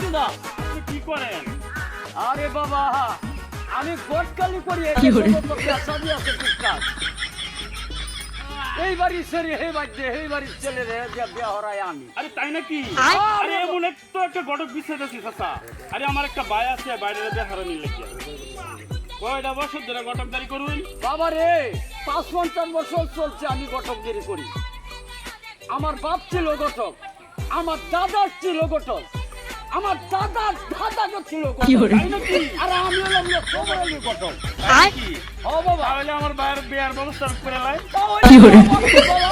কিছু না। আপনি কি করেন? আরে বাবা, আমি গটকালি করি। সবই আছে টুকটাক। এই বাড়ির ছেড়ে এই বাড়ির ছেলে বিয়া হরাই আমি। আরে তাই নাকি? আরে এমন তো একটা ঘটক বিচ্ছেদ আছে চাচা। আরে আমার একটা ভাই আছে, বাইরে বিয়া হারানি লেগে কয়টা বছর ধরে ঘটকদারি করুন। বাবা রে, ৫-৫ বছর চলছে আমি ঘটকগিরি করি। আমার বাপ ছিল ঘটক, আমার দাদা ছিল ঘটক, আমার দাদার দাদাও ছিল ঘটক। তাই নাকি? আর আমি হলাম সবাই ঘটক। তাই নাকি? ও বাবা, তাহলে আমার ভাইয়ের বিয়ার ব্যবস্থা করে লাই। তাহলে বাবা,